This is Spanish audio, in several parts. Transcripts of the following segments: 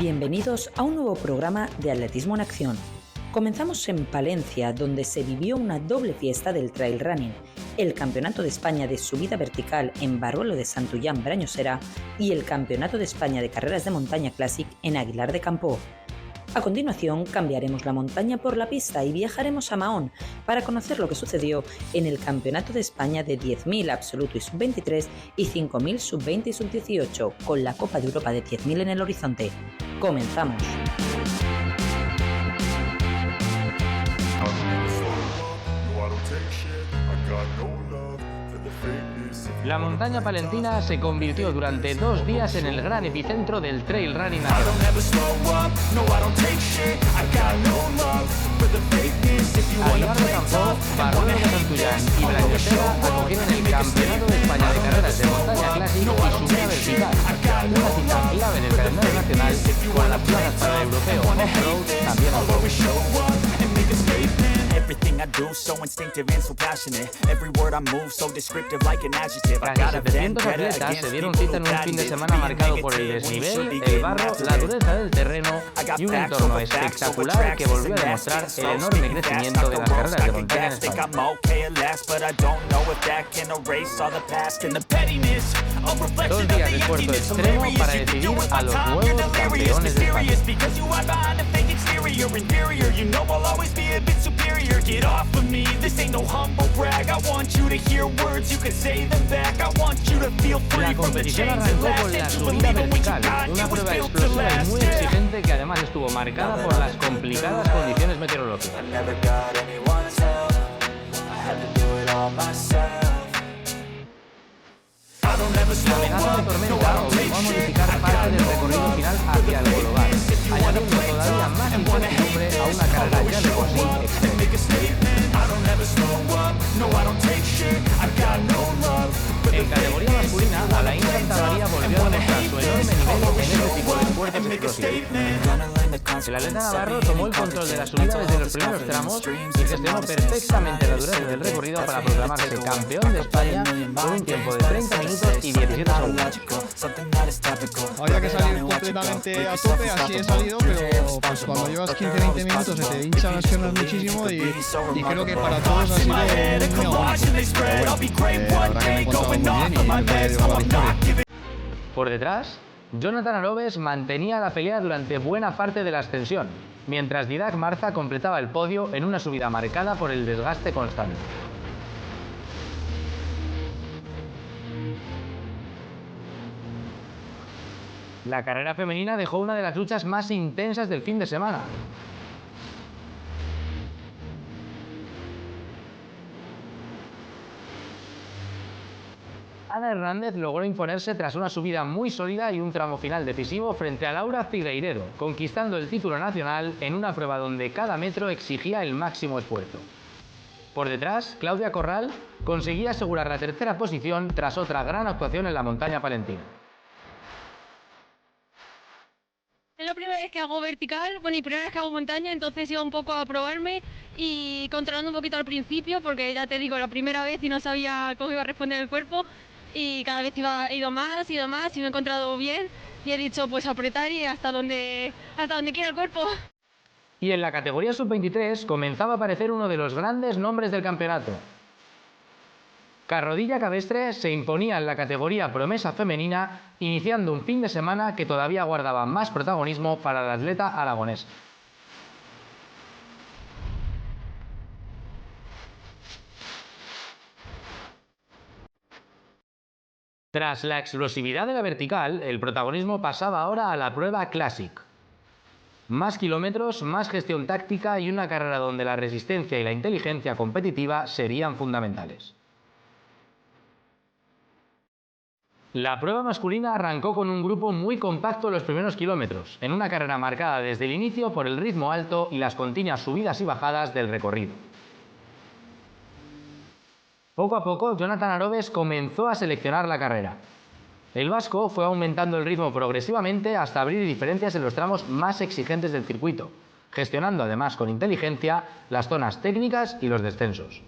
Bienvenidos a un nuevo programa de Atletismo en Acción. Comenzamos en Palencia, donde se vivió una doble fiesta del trail running, el Campeonato de España de Subida Vertical en Barruelo de Santullán, Brañosera y el Campeonato de España de Carreras de Montaña Classic en Aguilar de Campoo. A continuación cambiaremos la montaña por la pista y viajaremos a Mahón para conocer lo que sucedió en el Campeonato de España de 10.000 absoluto y sub-23 y 5.000 sub-20 y sub-18, con la Copa de Europa de 10.000 en el horizonte. ¡Comenzamos! La montaña palentina se convirtió durante 2 días en el gran epicentro del trail running nacional. Aguilar de Campoo, Barruelo de Santullán y Brañosera acogieron el Campeonato de España de Carreras de Montaña Classic y Subida Vertical, una cita clave en el calendario nacional con las plazas para el europeo off-road también Everything I do so instinctive and so passionate. Every word I move so descriptive like an adjective. Casi 700 atletas se dieron cita en un fin de semana marcado por el desnivel, el barro, la dureza del terreno y un entorno espectacular que volvió a demostrar el enorme crecimiento de las carreras de montaña en España. 2 días de esfuerzo extremo para decidir a los nuevos campeones de España. Get off of me, this ain't no humble brag. I want you to hear words, you can say them back. I want you to feel free from the chains that last. La subida vertical, una prueba explosiva y muy exigente que además estuvo marcada por las complicadas condiciones meteorológicas. La amenaza de tormenta obligó a modificar parte del recorrido final hacia el global, añadiendo todavía más incertidumbre a una carrera ya de por sí extrema. En categoría masculina, Alain Santamaría volvió a demostrar su enorme nivel en este tipo de esfuerzos explosivos. El atleta navarro tomó el control de la subida desde los primeros tramos y gestionó perfectamente la dureza del recorrido para proclamarse campeón de España con un tiempo de 30 minutos y 17 segundos. Había que salir completamente a tope, así he salido, pero pues cuando llevas 15-20 minutos se te hinchan las piernas muchísimo y creo que para todos ha sido muy agónico. Pero bueno, habrá que me he encontrado muy bien y me puede llevar la victoria. Por detrás, Jonathan Arobes mantenía la pelea durante buena parte de la ascensión, mientras Didac Marza completaba el podio en una subida marcada por el desgaste constante. La carrera femenina dejó una de las luchas más intensas del fin de semana. Ana Hernández logró imponerse tras una subida muy sólida y un tramo final decisivo frente a Laura Figueiredo, conquistando el título nacional en una prueba donde cada metro exigía el máximo esfuerzo. Por detrás, Claudia Corral conseguía asegurar la tercera posición tras otra gran actuación en la montaña palentina. Es la primera vez que hago vertical, bueno, y primera vez que hago montaña, entonces iba un poco a probarme y controlando un poquito al principio, porque ya te digo, la primera vez y no sabía cómo iba a responder el cuerpo, y cada vez he ido más y me he encontrado bien, y he dicho, pues apretar y hasta donde quiera el cuerpo. Y en la categoría sub-23 comenzaba a aparecer uno de los grandes nombres del campeonato. Carrodilla Cabestre se imponía en la categoría promesa femenina, iniciando un fin de semana que todavía guardaba más protagonismo para el atleta aragonés. Tras la explosividad de la vertical, el protagonismo pasaba ahora a la prueba Classic. Más kilómetros, más gestión táctica y una carrera donde la resistencia y la inteligencia competitiva serían fundamentales. La prueba masculina arrancó con un grupo muy compacto en los primeros kilómetros, en una carrera marcada desde el inicio por el ritmo alto y las continuas subidas y bajadas del recorrido. Poco a poco, Jonathan Arobes comenzó a seleccionar la carrera. El vasco fue aumentando el ritmo progresivamente hasta abrir diferencias en los tramos más exigentes del circuito, gestionando además con inteligencia las zonas técnicas y los descensos.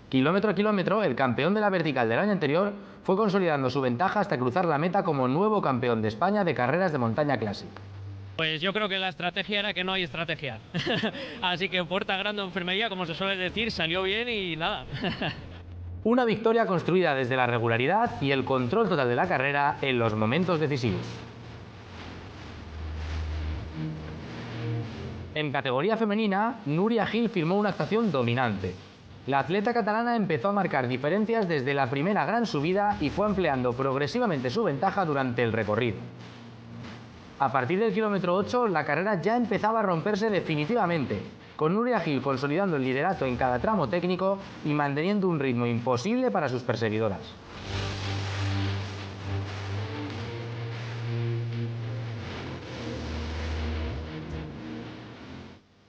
Kilómetro a kilómetro, el campeón de la vertical del año anterior fue consolidando su ventaja hasta cruzar la meta como nuevo campeón de España de carreras de montaña Classic. Pues yo creo que la estrategia era que no hay estrategia. Así que puerta grande o enfermería, como se suele decir, salió bien y nada. Una victoria construida desde la regularidad y el control total de la carrera en los momentos decisivos. En categoría femenina, Núria Gil firmó una actuación dominante. La atleta catalana empezó a marcar diferencias desde la primera gran subida y fue ampliando progresivamente su ventaja durante el recorrido. A partir del kilómetro 8, la carrera ya empezaba a romperse definitivamente, con Núria Gil consolidando el liderato en cada tramo técnico y manteniendo un ritmo imposible para sus perseguidoras.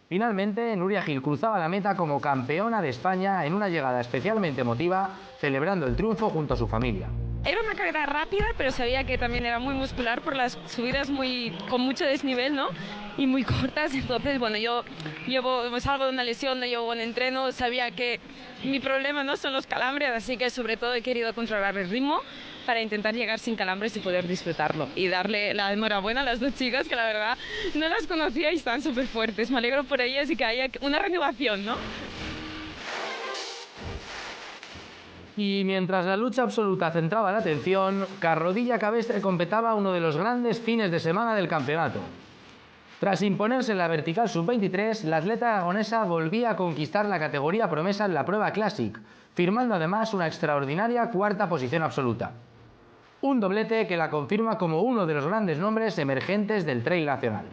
Finalmente, Núria Gil cruzaba la meta como campeona de España en una llegada especialmente emotiva, celebrando el triunfo junto a su familia. Era una carrera rápida, pero sabía que también era muy muscular por las subidas con mucho desnivel, ¿no? Y muy cortas. Entonces, bueno, yo salgo de una lesión, no llevo buen entreno, sabía que mi problema no son los calambres, así que sobre todo he querido controlar el ritmo para intentar llegar sin calambres y poder disfrutarlo. Y darle la enhorabuena a las dos chicas que la verdad no las conocía y están súper fuertes. Me alegro por ellas y que haya una renovación, ¿no? Y mientras la lucha absoluta centraba la atención, Carrodilla Cabestre completaba uno de los grandes fines de semana del campeonato. Tras imponerse en la vertical sub-23, la atleta aragonesa volvía a conquistar la categoría promesa en la prueba Classic, firmando además una extraordinaria cuarta posición absoluta. Un doblete que la confirma como uno de los grandes nombres emergentes del trail nacional.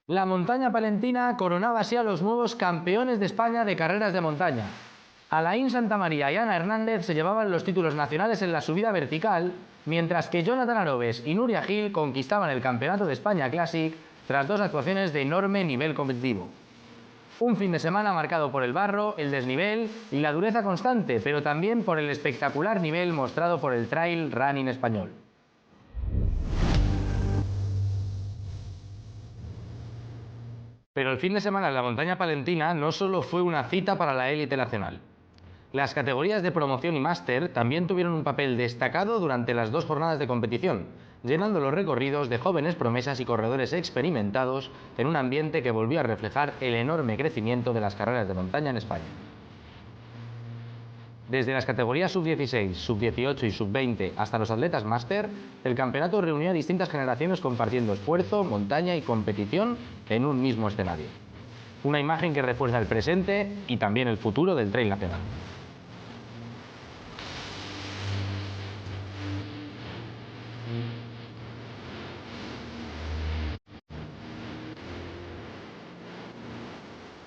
La montaña palentina coronaba así a los nuevos campeones de España de carreras de montaña. Alain Santamaría y Ana Hernández se llevaban los títulos nacionales en la subida vertical, mientras que Jonathan Arobes y Núria Gil conquistaban el Campeonato de España Classic tras dos actuaciones de enorme nivel competitivo. Un fin de semana marcado por el barro, el desnivel y la dureza constante, pero también por el espectacular nivel mostrado por el trail running español. Pero el fin de semana en la montaña palentina no solo fue una cita para la élite nacional. Las categorías de promoción y máster también tuvieron un papel destacado durante las dos jornadas de competición, llenando los recorridos de jóvenes promesas y corredores experimentados en un ambiente que volvió a reflejar el enorme crecimiento de las carreras de montaña en España. Desde las categorías sub-16, sub-18 y sub-20 hasta los atletas máster, el campeonato reunió a distintas generaciones compartiendo esfuerzo, montaña y competición en un mismo escenario. Una imagen que refuerza el presente y también el futuro del trail nacional.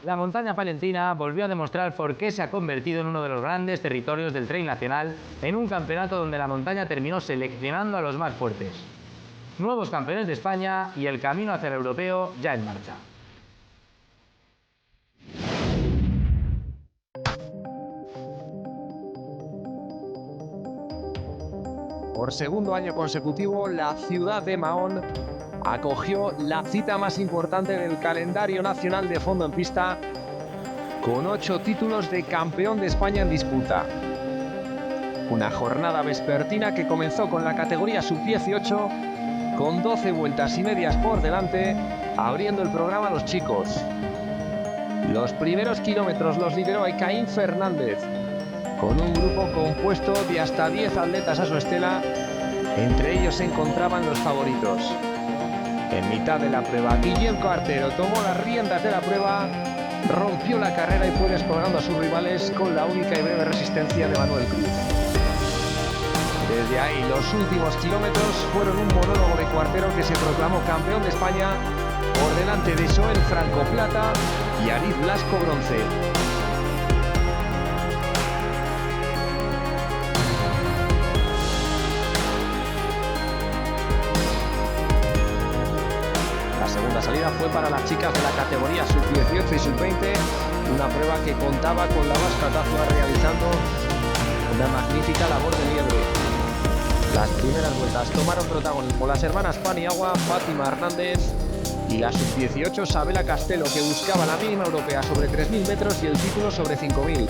La montaña palentina volvió a demostrar por qué se ha convertido en uno de los grandes territorios del trail nacional, en un campeonato donde la montaña terminó seleccionando a los más fuertes. Nuevos campeones de España y el camino hacia el europeo ya en marcha. Por segundo año consecutivo, la ciudad de Mahón acogió la cita más importante del calendario nacional de fondo en pista, con 8 títulos de campeón de España en disputa. Una jornada vespertina que comenzó con la categoría sub-18, con 12 vueltas y medias por delante, abriendo el programa a los chicos. Los primeros kilómetros los lideró Ekaín Fernández, con un grupo compuesto de hasta 10 atletas a su estela. Entre ellos se encontraban los favoritos. En mitad de la prueba, Guillem Cartero tomó las riendas de la prueba, rompió la carrera y fue descolgando a sus rivales con la única y breve resistencia de Manuel Cruz. Desde ahí, los últimos kilómetros fueron un monólogo de Cuartero que se proclamó campeón de España por delante de Joel Franco plata y Ariz Blasco bronce. La segunda salida fue para las chicas de la categoría sub-18 y sub-20, una prueba que contaba con la vasca Tazua realizando una magnífica labor de liebre. Las primeras vueltas tomaron protagonismo las hermanas Paniagua, Fátima Hernández y la sub-18 Sabela Castelo, que buscaba la mínima europea sobre 3.000 metros y el título sobre 5.000.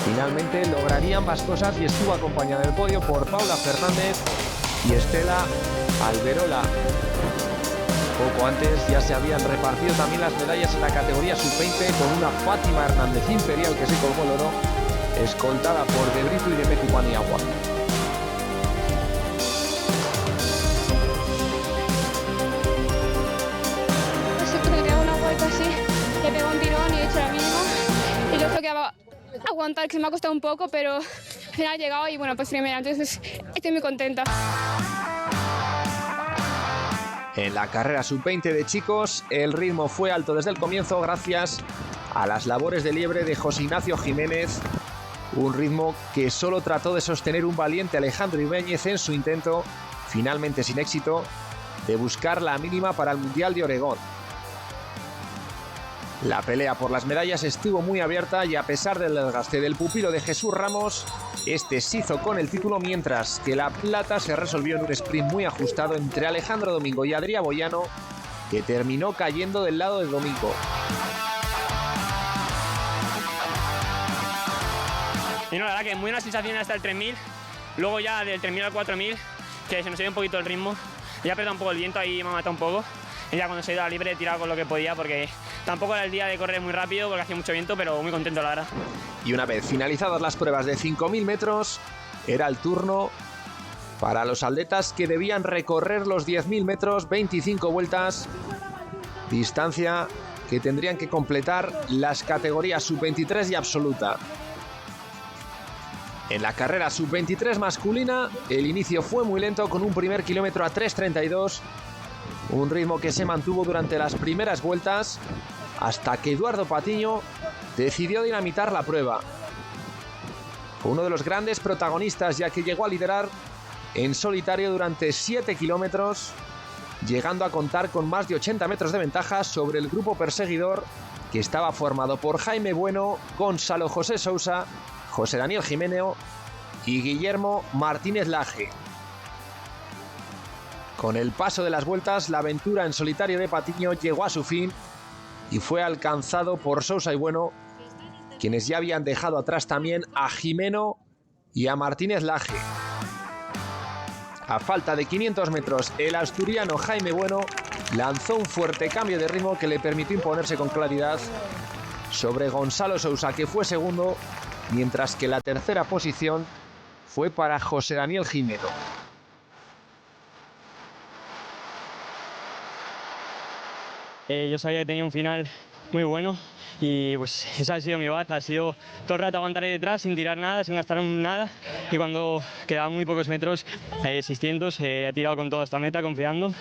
Finalmente lograría ambas cosas y estuvo acompañada del podio por Paula Fernández y Estela Alberola. Poco antes ya se habían repartido también las medallas en la categoría sub-20 con una Fátima Hernández Imperial que se colgó el oro, escoltada por De Brito y de Metu Paniagua. Una vuelta así, le pego un tirón y he hecho la mínima. Y yo creo que va a aguantar, que me ha costado un poco, pero al final he llegado y bueno, pues primera, entonces estoy muy contenta. En la carrera sub-20 de chicos, el ritmo fue alto desde el comienzo gracias a las labores de liebre de José Ignacio Jiménez, un ritmo que solo trató de sostener un valiente Alejandro Ibáñez en su intento, finalmente sin éxito, de buscar la mínima para el Mundial de Oregón. La pelea por las medallas estuvo muy abierta y a pesar del desgaste del pupilo de Jesús Ramos, este se hizo con el título, mientras que la plata se resolvió en un sprint muy ajustado entre Alejandro Domingo y Adrià Boyano, que terminó cayendo del lado de Domingo. Y no, la verdad que muy buena sensación hasta el 3000, luego ya del 3000 al 4000, que se nos ha ido un poquito el ritmo, ya ha apretado un poco el viento, ahí me ha matado un poco. Y ya cuando se ha ido a la libre he tirado con lo que podía porque tampoco era el día de correr muy rápido porque hacía mucho viento, pero muy contento la verdad. Y una vez finalizadas las pruebas de 5.000 metros, era el turno para los atletas que debían recorrer los 10.000 metros, 25 vueltas, distancia que tendrían que completar las categorías sub-23 y absoluta. En la carrera sub-23 masculina, el inicio fue muy lento con un primer kilómetro a 3:32, un ritmo que se mantuvo durante las primeras vueltas hasta que Eduardo Patiño decidió dinamitar la prueba. Fue uno de los grandes protagonistas, ya que llegó a liderar en solitario durante 7 kilómetros, llegando a contar con más de 80 metros de ventaja sobre el grupo perseguidor, que estaba formado por Jaime Bueno, Gonzalo José Sousa, José Daniel Jiménez y Guillermo Martínez Laje. Con el paso de las vueltas, la aventura en solitario de Patiño llegó a su fin y fue alcanzado por Sousa y Bueno, quienes ya habían dejado atrás también a Jimeno y a Martínez Laje. A falta de 500 metros, el asturiano Jaime Bueno lanzó un fuerte cambio de ritmo que le permitió imponerse con claridad sobre Gonzalo Sousa, que fue segundo, mientras que la tercera posición fue para José Daniel Jimeno. Yo sabía que tenía un final muy bueno y pues esa ha sido mi bat, ha sido todo el rato aguantar ahí detrás sin tirar nada, sin gastar nada, y cuando quedaban muy pocos metros, 600, he tirado con toda esta meta confiando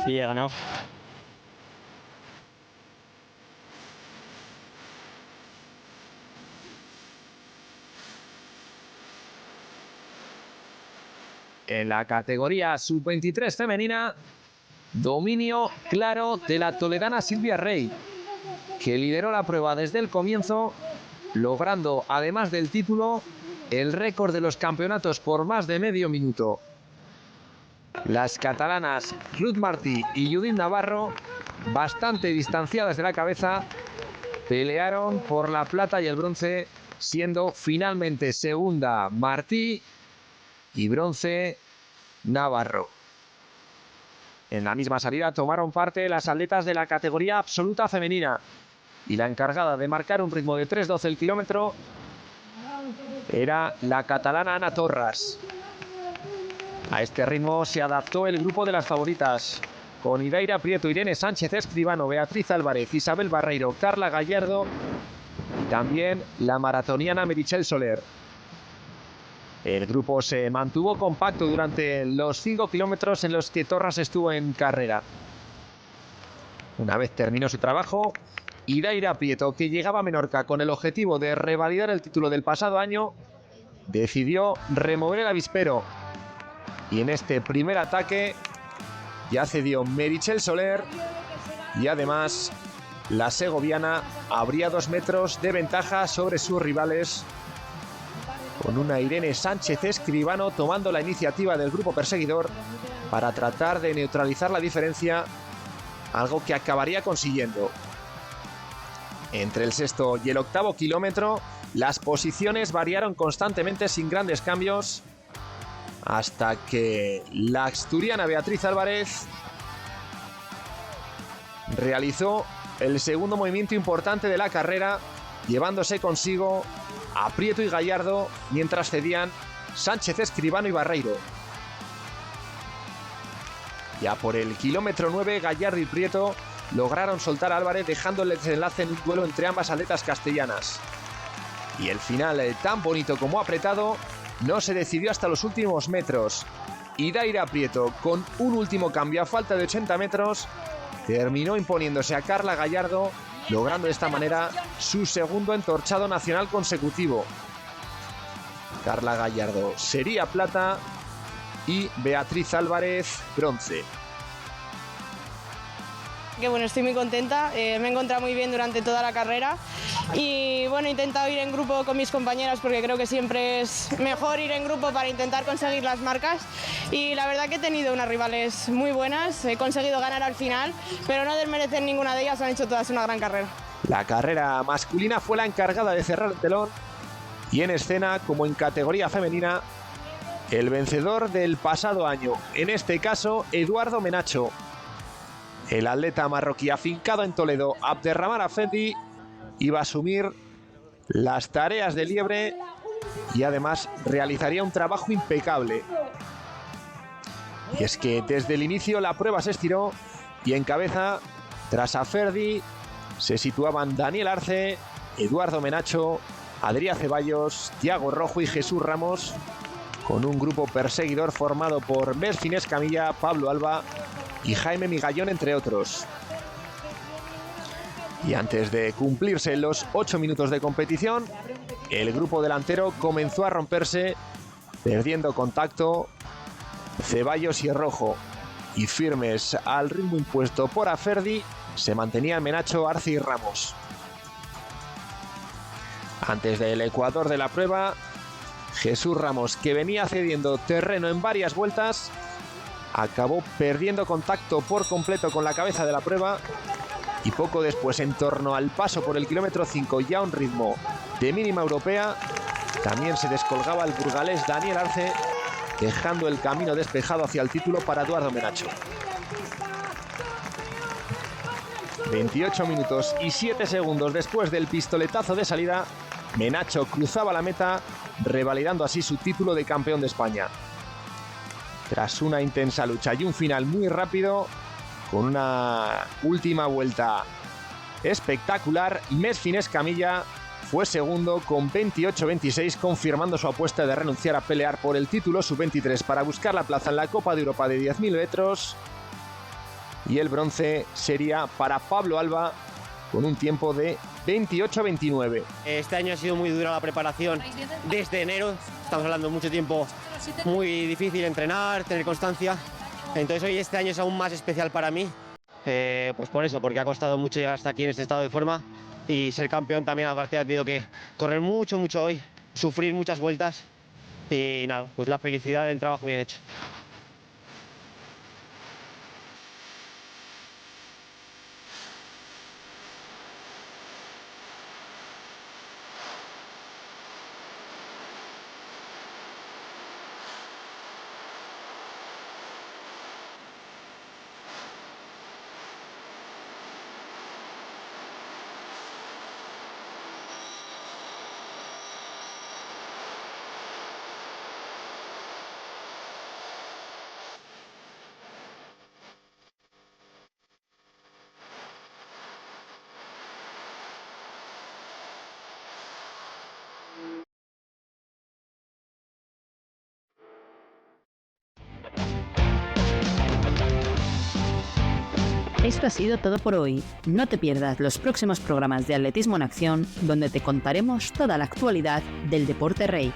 y he ganado. En la categoría sub-23 femenina, dominio claro de la toledana Silvia Rey, que lideró la prueba desde el comienzo, logrando, además del título, el récord de los campeonatos por más de medio minuto. Las catalanas Ruth Martí y Judith Navarro, bastante distanciadas de la cabeza, pelearon por la plata y el bronce, siendo finalmente segunda Martí y bronce Navarro. En la misma salida tomaron parte las atletas de la categoría absoluta femenina, y la encargada de marcar un ritmo de 3:12 el kilómetro era la catalana Ana Torras. A este ritmo se adaptó el grupo de las favoritas, con Idaira Prieto, Irene Sánchez Escribano, Beatriz Álvarez, Isabel Barreiro, Carla Gallardo y también la maratoniana Meritxell Soler. El grupo se mantuvo compacto durante los 5 kilómetros en los que Torras estuvo en carrera. Una vez terminó su trabajo, Idaira Prieto, que llegaba a Menorca con el objetivo de revalidar el título del pasado año, decidió remover el avispero. Y en este primer ataque ya cedió Meritxell Soler y además la segoviana abría 2 metros de ventaja sobre sus rivales, con una Irene Sánchez Escribano tomando la iniciativa del grupo perseguidor para tratar de neutralizar la diferencia, algo que acabaría consiguiendo. Entre el sexto y el octavo kilómetro, las posiciones variaron constantemente sin grandes cambios, hasta que la asturiana Beatriz Álvarez realizó el segundo movimiento importante de la carrera, llevándose consigo a Prieto y Gallardo, mientras cedían Sánchez, Escribano y Barreiro. Ya por el kilómetro 9, Gallardo y Prieto lograron soltar a Álvarez, dejando el desenlace en un duelo entre ambas atletas castellanas. Y el final, tan bonito como apretado, no se decidió hasta los últimos metros. Y Daira Prieto, con un último cambio a falta de 80 metros, terminó imponiéndose a Carla Gallardo, logrando de esta manera su segundo entorchado nacional consecutivo. Carla Gallardo sería plata y Beatriz Álvarez bronce. Que bueno, estoy muy contenta, me he encontrado muy bien durante toda la carrera y bueno, he intentado ir en grupo con mis compañeras porque creo que siempre es mejor ir en grupo para intentar conseguir las marcas, y la verdad que he tenido unas rivales muy buenas, he conseguido ganar al final, pero no desmerecen ninguna de ellas, han hecho todas una gran carrera. La carrera masculina fue la encargada de cerrar el telón, y en escena, como en categoría femenina, el vencedor del pasado año, en este caso Eduardo Menacho. El atleta marroquí afincado en Toledo, Abderramán Afendi, iba a asumir las tareas de liebre y además realizaría un trabajo impecable. Y es que desde el inicio la prueba se estiró y en cabeza, tras Afendi, se situaban Daniel Arce, Eduardo Menacho, Adrià Ceballos, Thiago Rojo y Jesús Ramos, con un grupo perseguidor formado por Merfin Escamilla, Pablo Alba y Jaime Migallón, entre otros. Y antes de cumplirse los 8 minutos de competición, el grupo delantero comenzó a romperse, perdiendo contacto Ceballos y Rojo, y firmes al ritmo impuesto por Afendi se mantenían Menacho, Arce y Ramos. Antes del ecuador de la prueba, Jesús Ramos, que venía cediendo terreno en varias vueltas, acabó perdiendo contacto por completo con la cabeza de la prueba, y poco después, en torno al paso por el kilómetro 5, ya a un ritmo de mínima europea, también se descolgaba el burgalés Daniel Arce, dejando el camino despejado hacia el título para Eduardo Menacho. 28 minutos y 7 segundos después del pistoletazo de salida, Menacho cruzaba la meta, revalidando así su título de campeón de España. Tras una intensa lucha y un final muy rápido, con una última vuelta espectacular, Merfin Escamilla fue segundo con 28-26, confirmando su apuesta de renunciar a pelear por el título sub-23 para buscar la plaza en la Copa de Europa de 10.000 metros. Y el bronce sería para Pablo Alba, con un tiempo de 28-29. Este año ha sido muy dura la preparación desde enero, estamos hablando de mucho tiempo, muy difícil entrenar, tener constancia, entonces hoy este año es aún más especial para mí, pues por eso, porque ha costado mucho llegar hasta aquí en este estado de forma, y ser campeón también aparte ha tenido que correr mucho hoy, sufrir muchas vueltas, y nada, pues la felicidad del trabajo bien hecho. Esto ha sido todo por hoy. No te pierdas los próximos programas de Atletismo en Acción, donde te contaremos toda la actualidad del deporte rey.